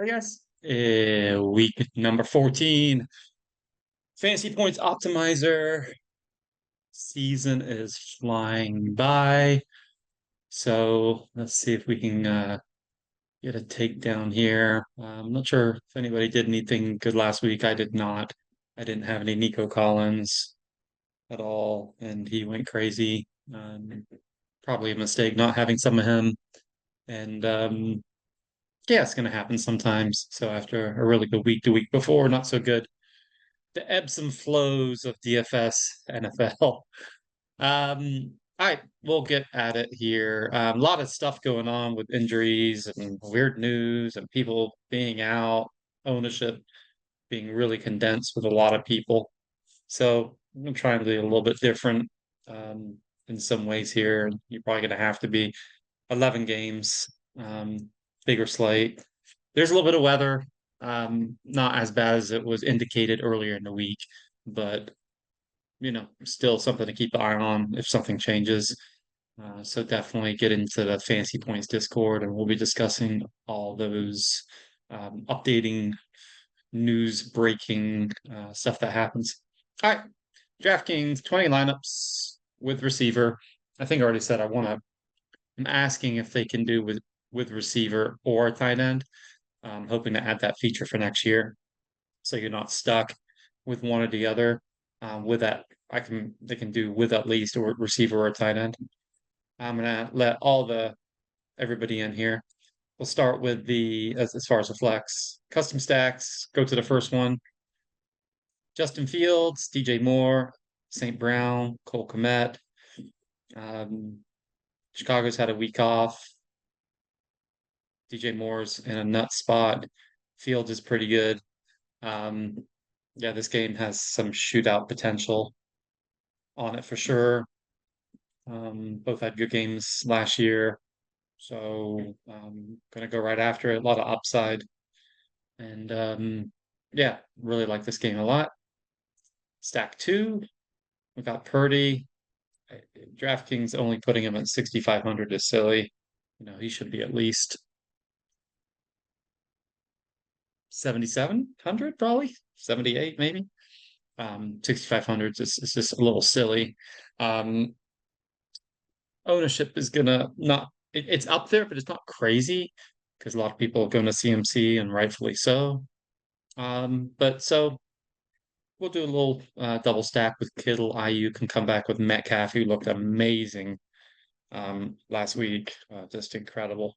Hey guys. Week number 14. Fantasy Points Optimizer. Season is flying by. So let's see if we can get a takedown here. I'm not sure if anybody did anything good last week. I did not. I didn't have any Nico Collins at all, and he went crazy. Probably a mistake not having some of him. And yeah, it's going to happen sometimes. So after a really good week the week before, not so good. The ebbs and flows of DFS NFL. All right, we'll get at it here. A lot of stuff going on with injuries and weird news and people being out, ownership being really condensed with a lot of people. So I'm trying to be a little bit different in some ways here. You're probably going to have to be 11 games, bigger slate. There's a little bit of weather, not as bad as it was indicated earlier in the week, but still something to keep an eye on if something changes. So definitely get into the Fantasy Points Discord, and we'll be discussing all those updating news breaking stuff that happens. All right, DraftKings 20 lineups with receiver. I think I already said I'm asking if they can do with receiver or tight end. Hoping to add that feature for next year, so you're not stuck with one or the other. With that, they can do with at least a receiver or a tight end. I'm gonna let everybody in here. We'll start with as far as the flex custom stacks. Go to the first one. Justin Fields, DJ Moore, St. Brown, Cole Kmet. Um, Chicago's had a week off. DJ Moore's in a nut spot. Fields is pretty good. Um, yeah, this game has some shootout potential on it for sure. Both had good games last year, so gonna go right after it. A lot of upside, and yeah, really like this game a lot. Stack two, we got Purdy. DraftKings only putting him at 6,500 is silly. He should be at least 7,700, probably 78, maybe. 6,500 is just a little silly. Um, ownership is gonna not it's up there, but it's not crazy because a lot of people are going to CMC and rightfully so. But so we'll do a little double stack with Kittle. IU can come back with Metcalf, who looked amazing last week, just incredible.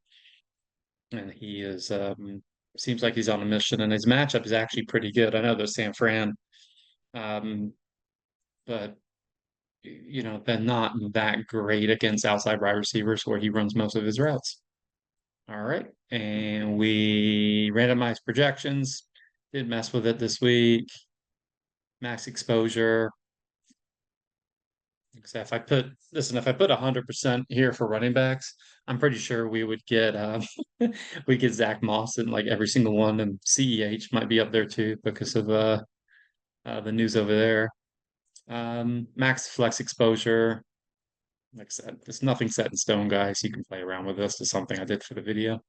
And he is seems like he's on a mission, and his matchup is actually pretty good. I know there's San Fran, um, but they're not that great against outside wide receivers where he runs most of his routes. All right. And we randomized projections. Did mess with it this week. Max exposure. If I put 100% here for running backs, I'm pretty sure we would get we get Zach Moss in like every single one, and CEH might be up there too because of the news over there. Max flex exposure. Like I said, there's nothing set in stone, guys. You can play around with this. It's something I did for the video.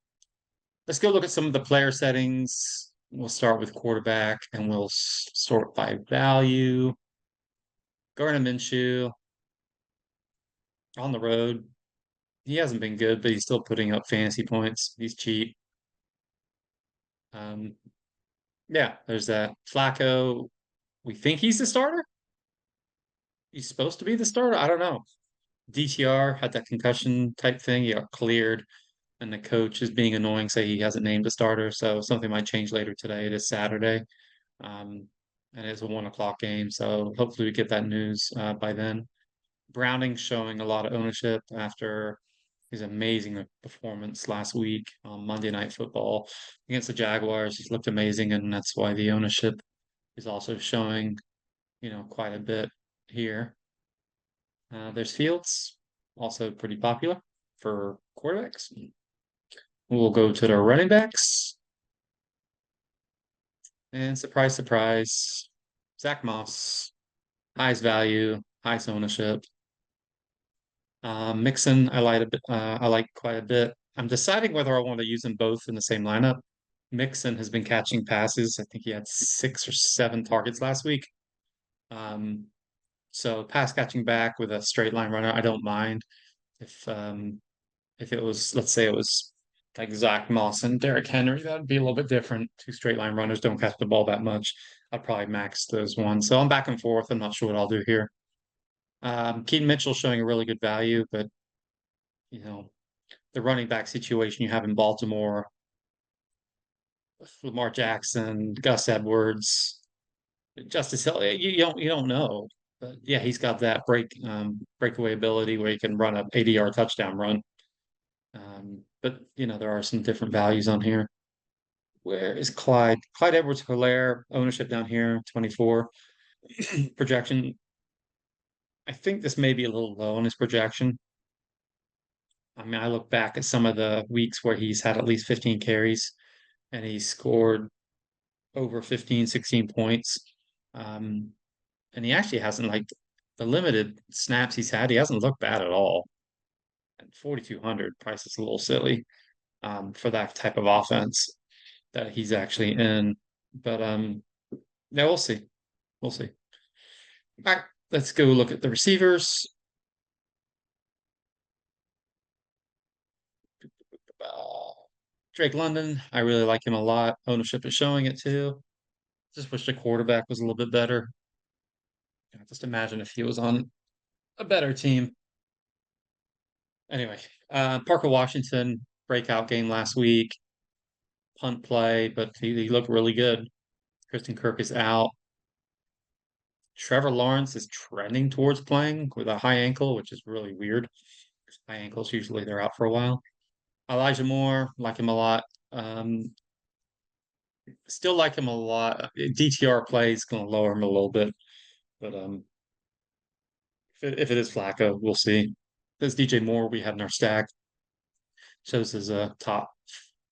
Let's go look at some of the player settings. We'll start with quarterback and we'll sort by value. Gardner Minshew on the road. He hasn't been good, but he's still putting up fantasy points. He's cheap. Um, yeah, there's that. Flacco, we think he's the starter. He's supposed to be the starter. I don't know. DTR had that concussion type thing. He got cleared, and the coach is being annoying, say he hasn't named a starter. So something might change later today. It is Saturday. And it's a 1 o'clock game, so hopefully we get that news by then. Browning showing a lot of ownership after his amazing performance last week on Monday Night Football against the Jaguars. He's looked amazing, and that's why the ownership is also showing, quite a bit here. There's Fields, also pretty popular for quarterbacks. We'll go to the running backs. And surprise, surprise, Zach Moss, highest value, highest ownership. Mixon, I like quite a bit. I'm deciding whether I want to use them both in the same lineup. Mixon has been catching passes. I think he had 6 or 7 targets last week. Um, so pass catching back with a straight line runner, I don't mind. If it was, let's say it was like Zach Moss and Derrick Henry, that'd be a little bit different. Two straight line runners don't catch the ball that much. I'd probably max those ones. So I'm back and forth. I'm not sure what I'll do here. Keaton Mitchell showing a really good value, but you know, the running back situation you have in Baltimore, Lamar Jackson, Gus Edwards, Justice Hill, you don't know. But yeah, he's got that breakaway ability where he can run a 80-yard touchdown run. But there are some different values on here. Where is Clyde? Clyde Edwards-Helaire, ownership down here, 24. Projection, I think this may be a little low on his projection. I mean, I look back at some of the weeks where he's had at least 15 carries and he scored over 15, 16 points. Um, and he actually hasn't, like, the limited snaps he's had, he hasn't looked bad at all. And 4,200 price is a little silly for that type of offense that he's actually in. But yeah, we'll see. We'll see. All right, let's go look at the receivers. Uh, Drake London, I really like him a lot. Ownership is showing it too. Just wish the quarterback was a little bit better. Just imagine if he was on a better team. Anyway, Parker Washington, breakout game last week, punt play, but he looked really good. Kristen Kirk is out. Trevor Lawrence is trending towards playing with a high ankle, which is really weird. High ankles, usually they're out for a while. Elijah Moore, like him a lot. Um, Still like him a lot. DTR play is going to lower him a little bit, but if it is Flacco, we'll see. This DJ Moore we had in our stack shows his top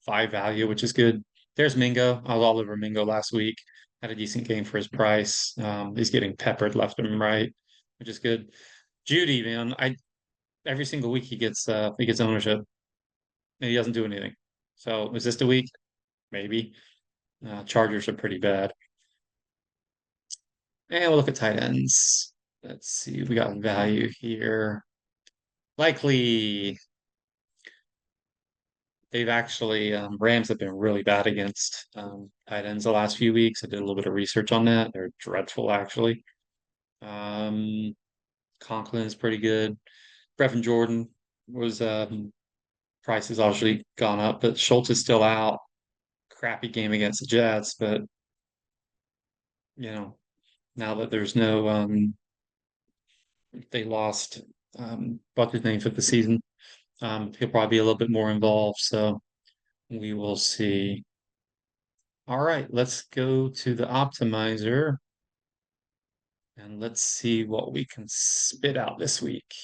5 value, which is good. There's Mingo. I was all over Mingo last week. Had a decent game for his price. He's getting peppered left and right, which is good. Judy, man, I every single week he gets ownership and he doesn't do anything. So is this the week? Maybe. Chargers are pretty bad. And we'll look at tight ends. Let's see. We got value here. Likely they've actually Rams have been really bad against tight ends the last few weeks. I did a little bit of research on that. They're dreadful actually. Um, Conklin is pretty good. Brevin Jordan was price has obviously gone up, but Schultz is still out. Crappy game against the Jets, but you know now that there's no they lost what's his name for the season. He'll probably be a little bit more involved, so we will see. All right, let's go to the optimizer and let's see what we can spit out this week.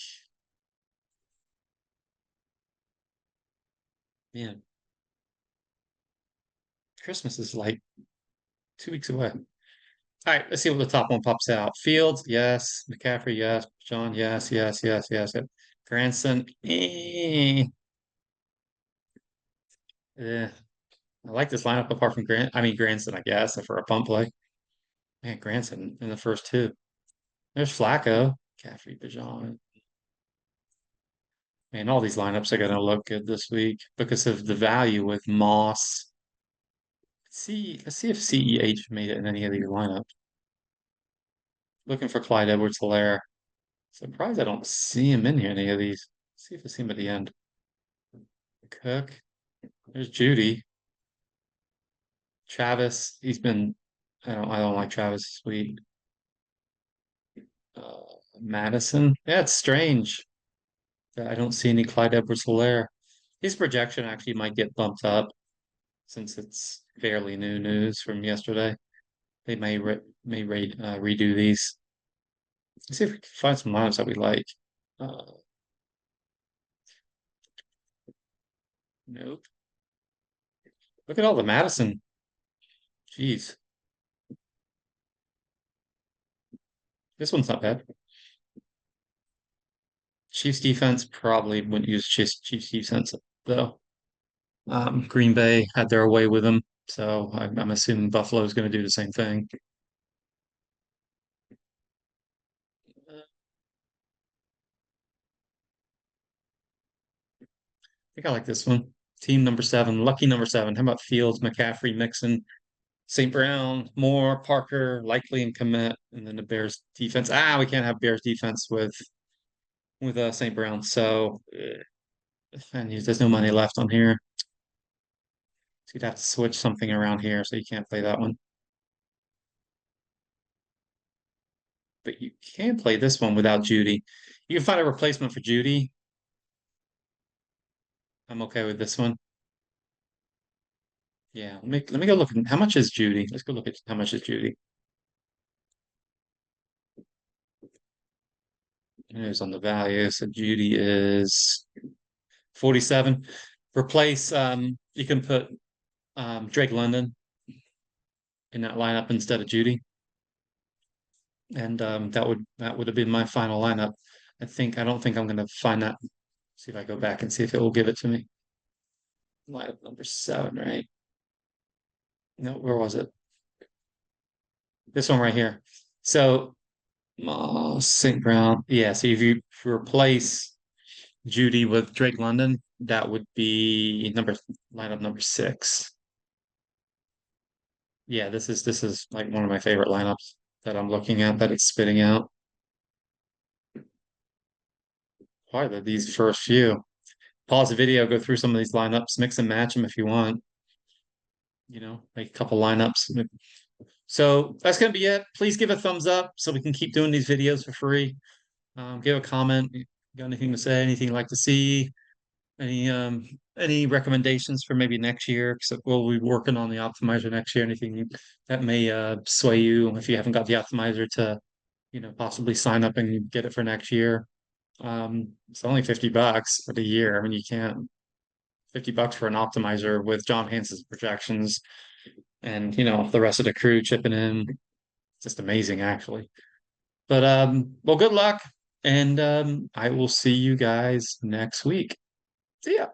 Man, Christmas is like 2 weeks away. All right, let's see what the top one pops out. Fields, yes. McCaffrey, yes. John, yes, yes, yes, yes. Yes. Granson, eh. I like this lineup apart from Granson, I guess, for a pump play. Man, Granson in the first two. There's Flacco, McCaffrey, Bajan. Man, all these lineups are going to look good this week because of the value with Moss. Let's see if CEH made it in any of these lineups. Looking for Clyde Edwards-Helaire. Surprised I don't see him in here any of these. Let's see if I see him at the end. Cook. There's Judy. Travis. I don't like Travis this week. Uh, Madison. Yeah, it's strange that I don't see any Clyde Edwards-Helaire. His projection actually might get bumped up since it's fairly new news from yesterday. They may redo these. Let's see if we can find some lineups that we like. Uh, nope. Look at all the Madison. Jeez, this one's not bad. Chiefs defense probably wouldn't use Chiefs defense though. Green Bay had their way with them. So I'm assuming Buffalo is going to do the same thing. I think I like this one. Team number seven, lucky number seven. How about Fields, McCaffrey, Mixon, St. Brown, Moore, Parker, Likely, and Komet, and then the Bears defense. We can't have Bears defense with St. Brown. So and there's no money left on here. So you'd have to switch something around here, so you can't play that one. But you can play this one without Judy. You can find a replacement for Judy. I'm okay with this one. Yeah, let me go look at how much is Judy. Let's go look at how much is Judy. It's on the value. So Judy is 47. Replace you can put Drake London in that lineup instead of Judy. And that would have been my final lineup. I don't think I'm gonna find that. See if I go back and see if it will give it to me. Lineup number seven, right? No, where was it? This one right here. So St. Brown. Yeah, so if you replace Judy with Drake London, that would be lineup number six. Yeah, this is like one of my favorite lineups that I'm looking at that it's spitting out. Probably these first few. Pause the video, go through some of these lineups, mix and match them if you want. Make a couple lineups. So that's gonna be it. Please give a thumbs up so we can keep doing these videos for free. Give a comment. Got anything to say? Anything you'd like to see? Any recommendations for maybe next year? Because we'll be working on the optimizer next year. Anything that may sway you if you haven't got the optimizer to, possibly sign up and get it for next year. It's only $50 for the year. I mean, you can't $50 for an optimizer with John Hanson's projections and the rest of the crew chipping in. Just amazing, actually. But well, good luck, and I will see you guys next week. See ya.